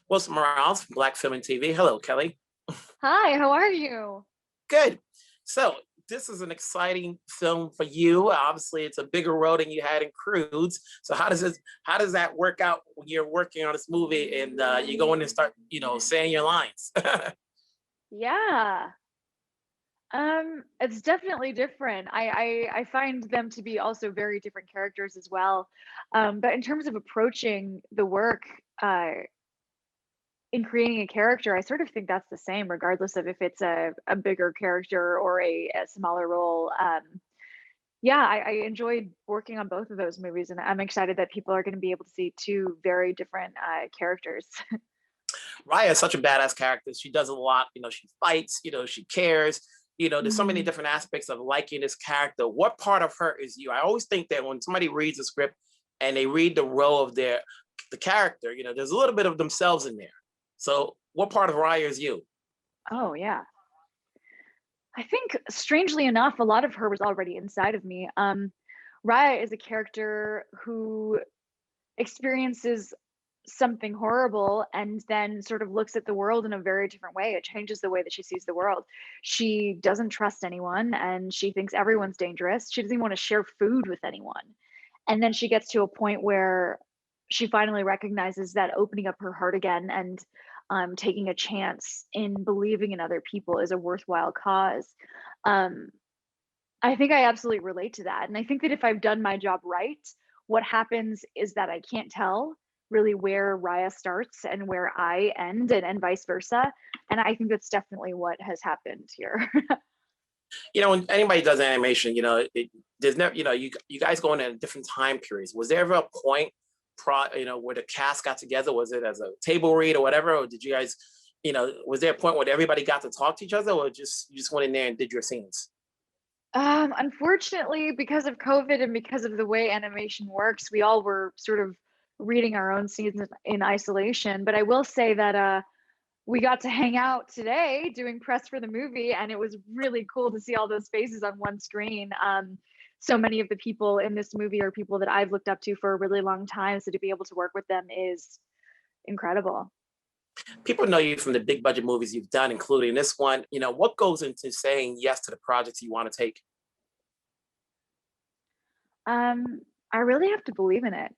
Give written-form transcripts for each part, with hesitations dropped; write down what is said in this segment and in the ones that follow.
Wilson Morales from Black Film and TV. Hello, Kelly. Hi, how are you? Good. So this is an exciting film for you. Obviously, it's a bigger role than you had in Crudes. So how does that work out when you're working on this movie and you go in and start, saying your lines? Yeah. It's definitely different. I find them to be also very different characters as well. But in terms of approaching the work, uh, in creating a character, I sort of think that's the same, regardless of if it's a bigger character or a smaller role. Yeah, I enjoyed working on both of those movies, and I'm excited that people are going to be able to see two very different characters. Raya is such a badass character. She does a lot. She fights. She cares. There's so many Mhm. different aspects of liking this character. What part of her is you? I always think that when somebody reads a script and they read the role of the character, there's a little bit of themselves in there. So, what part of Raya is you? Oh, yeah. I think strangely enough, a lot of her was already inside of me. Raya is a character who experiences something horrible and then sort of looks at the world in a very different way. It changes the way that she sees the world. She doesn't trust anyone and she thinks everyone's dangerous. She doesn't even want to share food with anyone. And then she gets to a point where she finally recognizes that opening up her heart again and taking a chance in believing in other people is a worthwhile cause. Um, I think I absolutely relate to that. And I think that if I've done my job right, what happens is that I can't tell really where Raya starts and where I end and vice versa. And I think that's definitely what has happened here. When anybody does animation, there's never, you guys going in different time periods. Was there ever a point, where the cast got together? Was it as a table read or whatever, or did you guys, was there a point where everybody got to talk to each other, or just you just went in there and did your scenes? Unfortunately, because of COVID and because of the way animation works, we all were sort of reading our own scenes in isolation. But I will say that we got to hang out today doing press for the movie, and it was really cool to see all those faces on one screen. So many of the people in this movie are people that I've looked up to for a really long time. So to be able to work with them is incredible. People know you from the big budget movies you've done, including this one. What goes into saying yes to the projects you want to take? I really have to believe in it.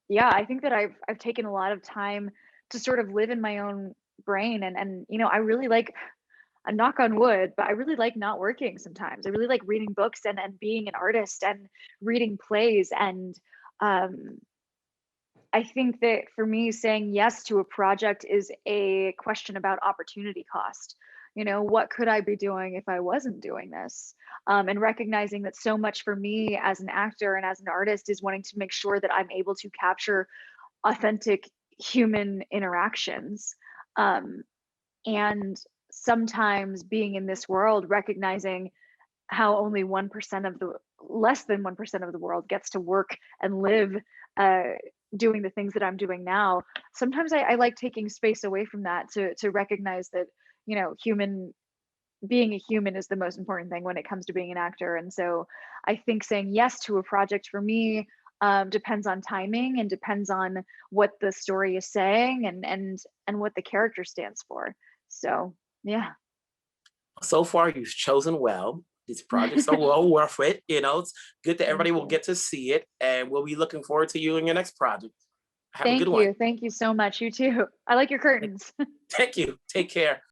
Yeah, I think that I've taken a lot of time to sort of live in my own brain and I really like a knock on wood, but I really like not working sometimes. I really like reading books and being an artist and reading plays and um I think that for me, saying yes to a project is a question about opportunity cost. What could I be doing if I wasn't doing this? And recognizing that so much for me as an actor and as an artist is wanting to make sure that I'm able to capture authentic human interactions. Um, and sometimes being in this world, recognizing how only 1% of the less than 1% of the world gets to work and live uh, doing the things that I'm doing now. Sometimes I like taking space away from that to recognize that human being a human is the most important thing when it comes to being an actor. And so I think saying yes to a project for me depends on timing and depends on what the story is saying and what the character stands for. So yeah. So far, you've chosen well. These projects are well worth it. It's good that everybody Thank will you. get to see it, and we'll be looking forward to you in your next project. Have a good Thank one. you. Thank you so much. You too. I like your curtains. Thank you. Take care.